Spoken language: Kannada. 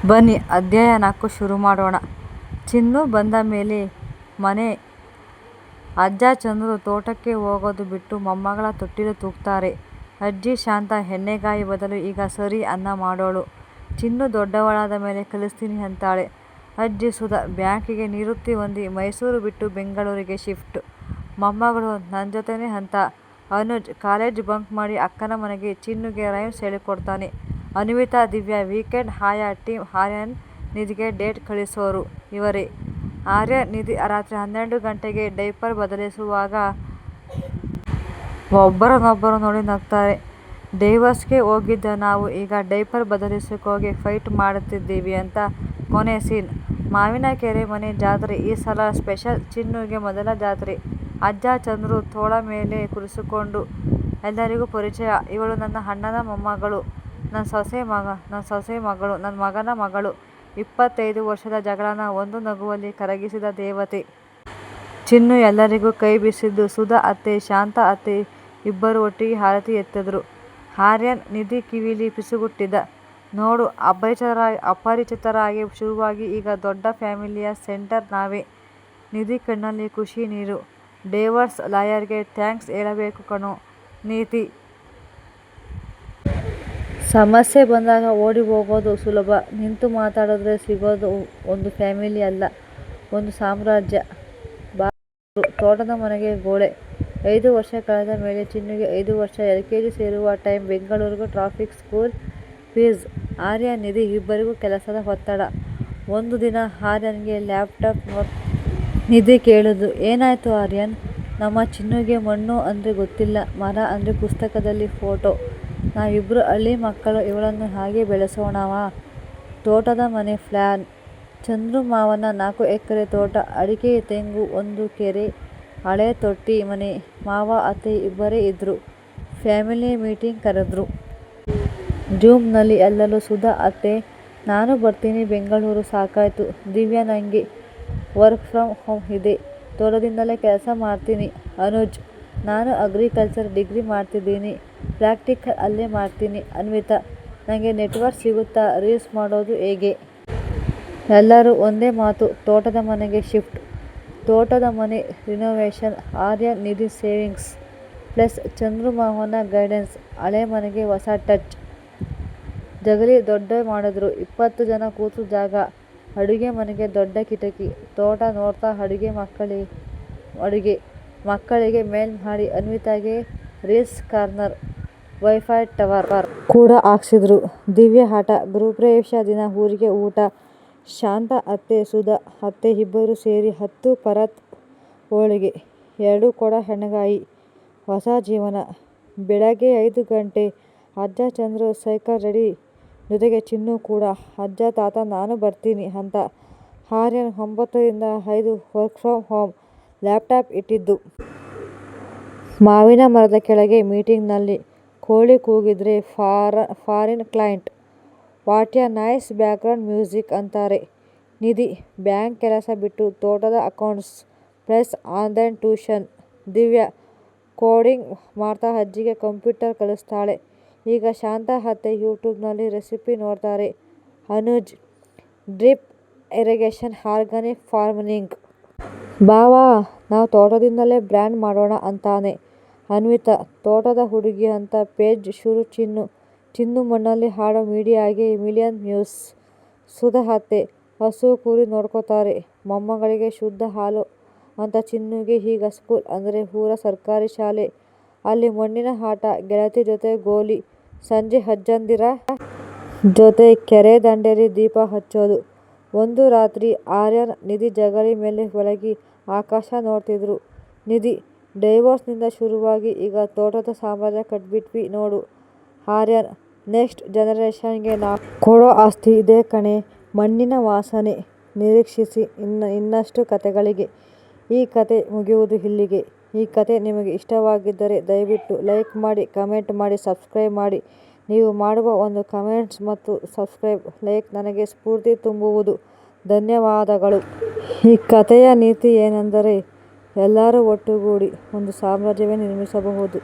ಬನ್ನಿ ಅಧ್ಯಾಯ 4 ಶುರು ಮಾಡೋಣ. ಚಿನ್ನು ಬಂದ ಮೇಲೆ ಮನೆ ಅಜ್ಜ ಚಂದ್ರು ತೋಟಕ್ಕೆ ಹೋಗೋದು ಬಿಟ್ಟು ಮೊಮ್ಮಗಳ ತೊಟ್ಟಿಲು ತೂಗ್ತಾರೆ. ಅಜ್ಜಿ ಶಾಂತ ಎಣ್ಣೆಗಾಯಿ ಬದಲು ಈಗ ಸರಿ ಅನ್ನ ಮಾಡೋಳು. ಚಿನ್ನು ದೊಡ್ಡವಳಾದ ಮೇಲೆ ಕಲಿಸ್ತೀನಿ ಅಂತಾಳೆ. ಅಜ್ಜಿ ಸುಧಾ ಬ್ಯಾಂಕಿಗೆ ನಿವೃತ್ತಿ ಹೊಂದಿ ಮೈಸೂರು ಬಿಟ್ಟು ಬೆಂಗಳೂರಿಗೆ ಶಿಫ್ಟ್. ಮೊಮ್ಮಗಳು ನನ್ನ ಜೊತೆನೇ ಅಂತ ಅನುಜ್ ಕಾಲೇಜ್ ಬಂಕ್ ಮಾಡಿ ಅಕ್ಕನ ಮನೆಗೆ ಚಿನ್ನುಗೆ ರೈಮ್ಸ್ ಹೇಳಿಕೊಡ್ತಾನೆ. ಅನ್ವಿತಾ ದಿವ್ಯಾ ವೀಕೆಂಡ್ ಆಯಾ ಟೀಮ್ ಆರ್ಯನ್ ನಿಧಿಗೆ ಡೇಟ್ ಕಳಿಸೋರು ಇವರೇ. ಆರ್ಯನ್ ನಿಧಿ ರಾತ್ರಿ 12 ಗಂಟೆಗೆ ಡೈಪರ್ ಬದಲಿಸುವಾಗ ಒಬ್ಬರನ್ನೊಬ್ಬರು ನೋಡಿ ನಗ್ತಾರೆ. ಡೈವರ್ಸ್ಗೆ ಹೋಗಿದ್ದ ನಾವು ಈಗ ಡೈಪರ್ ಬದಲಿಸೋಕೆ ಫೈಟ್ ಮಾಡ್ತಿದ್ದೀವಿ ಅಂತ ಕೊನೆ ಸೀನ್. ಮಾವಿನಕೆರೆ ಮನೆ ಜಾತ್ರೆ ಈ ಸಲ ಸ್ಪೆಷಲ್. ಚಿನ್ನುಗೆ ಮೊದಲ ಜಾತ್ರೆ. ಅಜ್ಜ ಚಂದ್ರು ತೋಳ ಮೇಲೆ ಕೂರಿಸಿಕೊಂಡು ಎಲ್ಲರಿಗೂ ಪರಿಚಯ. ಇವಳು ನನ್ನ ಅಣ್ಣನ ಮೊಮ್ಮಗಳು, ನನ್ನ ಸೊಸೆ ಮಗಳು, ನನ್ನ ಮಗನ ಮಗಳು. 25 ವರ್ಷದ ಜಗಳನ ಒಂದು ನಗುವಲ್ಲಿ ಕರಗಿಸಿದ ದೇವತೆ. ಚಿನ್ನು ಎಲ್ಲರಿಗೂ ಕೈ ಬೀಸಿದ್ದು. ಸುಧಾ ಅತ್ತೆ, ಶಾಂತ ಅತ್ತೆ ಇಬ್ಬರು ಒಟ್ಟಿಗೆ ಆರತಿ ಎತ್ತಿದ್ರು. ಆರ್ಯನ್ ನಿಧಿ ಕಿವಿಲಿ ಪಿಸುಗುಟ್ಟಿದ. ನೋಡು ಅಪರಿಚಿತರಾಗಿ ಶುರುವಾಗಿ ಈಗ ದೊಡ್ಡ ಫ್ಯಾಮಿಲಿಯ ಸೆಂಟರ್ ನಾವೇ. ನಿಧಿ ಕಣ್ಣಲ್ಲಿ ಖುಷಿ ನೀರು. ಡೈವರ್ಸ್ ಲಾಯರ್ಗೆ ಥ್ಯಾಂಕ್ಸ್ ಹೇಳಬೇಕು ಕಣೋ ನೀತಿ. ಸಮಸ್ಯೆ ಬಂದಾಗ ಓಡಿ ಹೋಗೋದು ಸುಲಭ, ನಿಂತು ಮಾತಾಡಿದ್ರೆ ಸಿಗೋದು ಒಂದು ಫ್ಯಾಮಿಲಿ ಅಲ್ಲ, ಒಂದು ಸಾಮ್ರಾಜ್ಯ. ತೋಟದ ಮನೆಗೆ ಗೋಳೆ. 5 ವರ್ಷ ಕಳೆದ ಮೇಲೆ ಚಿನ್ನುಗೆ 5 ವರ್ಷ. LKG ಸೇರುವ time. Bengaluru traffic, school fees, Aryan Nidhi ಇಬ್ಬರಿಗೂ ಕೆಲಸದ ಒತ್ತಡ. ಒಂದು ದಿನ ಆರ್ಯನ್ಗೆ ಲ್ಯಾಪ್ಟಾಪ್ ನಿಧಿ ಕೇಳಿದ್ಲು. ಏನಾಯ್ತು ಆರ್ಯನ್? ನಮ್ಮ ಚಿನ್ನುಗೆ ಮಣ್ಣು ಅಂದರೆ ಗೊತ್ತಿಲ್ಲ, ಮರ ಅಂದರೆ ಪುಸ್ತಕದಲ್ಲಿ ಫೋಟೋ. ನಾವಿಬ್ರು ಹಳ್ಳಿ ಮಕ್ಕಳು, ಇವಳನ್ನು ಹಾಗೆ ಬೆಳೆಸೋಣವಾ? ತೋಟದ ಮನೆ ಪ್ಲ್ಯಾನ್. ಚಂದ್ರು ಮಾವನ 4 ಎಕರೆ ತೋಟ, ಅಡಿಕೆ ತೆಂಗು, ಒಂದು ಕೆರೆ, ಹಳೆ ತೊಟ್ಟಿ ಮನೆ. ಮಾವ ಅತ್ತೆ ಇಬ್ಬರೇ ಇದ್ರು. ಫ್ಯಾಮಿಲಿ ಮೀಟಿಂಗ್ ಕರೆದ್ರು. ಜೂಮ್ನಲ್ಲಿ ಎಲ್ಲರೂ. ಸುಧಾ ಅತ್ತೆ ನಾನು ಬರ್ತೀನಿ ಬೆಂಗಳೂರು ಸಾಕಾಯ್ತು. ದಿವ್ಯಾ ನಂಗೆ ವರ್ಕ್ ಫ್ರಮ್ ಹೋಮ್ ಇದೆ, ತೋಟದಿಂದಲೇ ಕೆಲಸ ಮಾಡ್ತೀನಿ. ಅನುಜ್ ನಾನು ಅಗ್ರಿಕಲ್ಚರ್ ಡಿಗ್ರಿ ಮಾಡ್ತಿದ್ದೀನಿ, ಪ್ರಾಕ್ಟಿಕಲ್ ಅಲ್ಲೇ ಮಾಡ್ತೀನಿ. ಅನ್ವಿತಾ ನನಗೆ ನೆಟ್ವರ್ಕ್ ಸಿಗುತ್ತಾ, ರೀಲ್ಸ್ ಮಾಡೋದು ಹೇಗೆ? ಎಲ್ಲರೂ ಒಂದೇ ಮಾತು, ತೋಟದ ಮನೆಗೆ ಶಿಫ್ಟ್. ತೋಟದ ಮನೆ ರಿನೋವೇಷನ್. ಆರ್ಯನ್ ನಿಧಿ ಸೇವಿಂಗ್ಸ್ ಪ್ಲಸ್ ಚಂದ್ರು ಮಾವನ ಗೈಡೆನ್ಸ್. ಹಳೆ ಮನೆಗೆ ಹೊಸ ಟಚ್. ಜಗಲಿ ದೊಡ್ಡ ಮಾಡಿದ್ರು. 20 ಜನ ಕೂತು ಜಾಗ. ಅಡುಗೆ ಮನೆಗೆ ದೊಡ್ಡ ಕಿಟಕಿ. ತೋಟ ನೋಡ್ತಾ ಮಕ್ಕಳಿಗೆ ಮೇಲ್ ಮಾಡಿ. ಅನ್ವಿತಾಗೆ ರೀಲ್ಸ್ ಕಾರ್ನರ್, ವೈಫೈ ಟವರ್ ಕೂಡ ಹಾಕ್ಸಿದ್ರು. ದಿವ್ಯಾ ಆಟ. ಗೃಹಪ್ರವೇಶ ದಿನ ಊರಿಗೆ ಊಟ. ಶಾಂತ ಅತ್ತೆ, ಸುಧಾ ಅತ್ತೆ ಇಬ್ಬರು ಸೇರಿ 10 ಪರತ್ ಹೋಳಿಗೆ, 2 ಕೊಡ ಎಣ್ಣೆಗಾಯಿ. ಹೊಸ ಜೀವನ. ಬೆಳಗ್ಗೆ 5 ಗಂಟೆ. ಅಜ್ಜ ಚಂದ್ರು ಸೈಕಲ್ ರೆಡಿ, ಜೊತೆಗೆ ಚಿನ್ನು ಕೂಡ. ಅಜ್ಜ ತಾತ ನಾನು ಬರ್ತೀನಿ ಅಂತ. ಆರ್ಯನ್ 9 ರಿಂದ 5 ವರ್ಕ್ ಫ್ರಮ್ ಹೋಮ್, ಲ್ಯಾಪ್ಟಾಪ್ ಇಟ್ಟಿದ್ದು. ಮಾವಿನ ಮರದ ಕೆಳಗೆ ಮೀಟಿಂಗ್ನಲ್ಲಿ. ಕೋಳಿ ಕೂಗಿದ್ರೆ foreign client. What a nice background music ಅಂತಾರೆ. ನಿಧಿ ಬ್ಯಾಂಕ್ ಕೆಲಸ ಬಿಟ್ಟು ತೋಟದ accounts plus online tuition. Divya coding ಮಾಡ್ತಾ ಅಜ್ಜಿಗೆ ಕಂಪ್ಯೂಟರ್ ಕಲಿಸ್ತಾಳೆ. ಈಗ ಶಾಂತ ಅತ್ತೆ ಯೂಟ್ಯೂಬ್ನಲ್ಲಿ ರೆಸಿಪಿ ನೋಡ್ತಾರೆ. Anuj drip irrigation, organic farming. ಬಾವ ನಾವು ತೋಟದಿಂದಲೇ ಬ್ರ್ಯಾಂಡ್ ಮಾಡೋಣ ಅಂತಾನೆ. ಅನ್ವಿತಾ ತೋಟದ ಹುಡುಗಿ ಅಂತ ಪೇಜ್ ಶುರು. ಚಿನ್ನು ಮಣ್ಣಲ್ಲಿ ಹಾಡೋ ಮೀಡಿಯಾಗೆ ಮಿಲಿಯನ್ ವ್ಯೂಸ್. ಸುಧಾ ಅತ್ತೆ ಹಸು ಕುರಿ ನೋಡ್ಕೋತಾರೆ. ಮೊಮ್ಮಗಳಿಗೆ ಶುದ್ಧ ಹಾಲು ಅಂತ. ಚಿನ್ನುಗೆ ಈಗ ಸ್ಕೂಲ್ ಅಂದರೆ ಊರ ಸರ್ಕಾರಿ ಶಾಲೆ. ಅಲ್ಲಿ ಮಣ್ಣಿನ ಆಟ, ಗೆಳತಿ ಜೊತೆ ಗೋಲಿ, ಸಂಜೆ ಅಜ್ಜಂದಿರ ಜೊತೆ ಕೆರೆ ದಂಡೆಲಿ ದೀಪ ಹಚ್ಚೋದು. ಒಂದು ರಾತ್ರಿ ಆರ್ಯನ್ ನಿಧಿ ಜಗಲಿ ಮೇಲೆ ಮಲಗಿ ಆಕಾಶ ನೋಡ್ತಿದ್ರು. ನಿಧಿ ಡೈವೋರ್ಸ್ನಿಂದ ಶುರುವಾಗಿ ಈಗ ತೋಟದ ಸಾಮ್ರಾಜ್ಯ ಕಟ್ಬಿಟ್ವಿ ನೋಡು ಆರ್ಯನ್. ನೆಕ್ಸ್ಟ್ ಜನರೇಷನ್ಗೆ ನಾವು ಕೊಡೋ ಆಸ್ತಿ ಇದೇ ಕಣೆ, ಮಣ್ಣಿನ ವಾಸನೆ. ನಿರೀಕ್ಷಿಸಿ ಇನ್ನಷ್ಟು ಕತೆಗಳಿಗೆ. ಈ ಕತೆ ಮುಗಿಯುವುದು ಇಲ್ಲಿಗೆ. ಈ ಕತೆ ನಿಮಗೆ ಇಷ್ಟವಾಗಿದ್ದರೆ ದಯವಿಟ್ಟು ಲೈಕ್ ಮಾಡಿ, ಕಮೆಂಟ್ ಮಾಡಿ, ಸಬ್ಸ್ಕ್ರೈಬ್ ಮಾಡಿ. ನೀವು ಮಾಡುವ ಒಂದು ಕಮೆಂಟ್ಸ್ ಮತ್ತು ಸಬ್ಸ್ಕ್ರೈಬ್, ಲೈಕ್ ನನಗೆ ಸ್ಫೂರ್ತಿ ತುಂಬುವುದು. ಧನ್ಯವಾದಗಳು. ಈ ಕಥೆಯ ನೀತಿ ಏನೆಂದರೆ ಎಲ್ಲರೂ ಒಟ್ಟುಗೂಡಿ ಒಂದು ಸಾಮ್ರಾಜ್ಯವೇ ನಿರ್ಮಿಸಬಹುದು.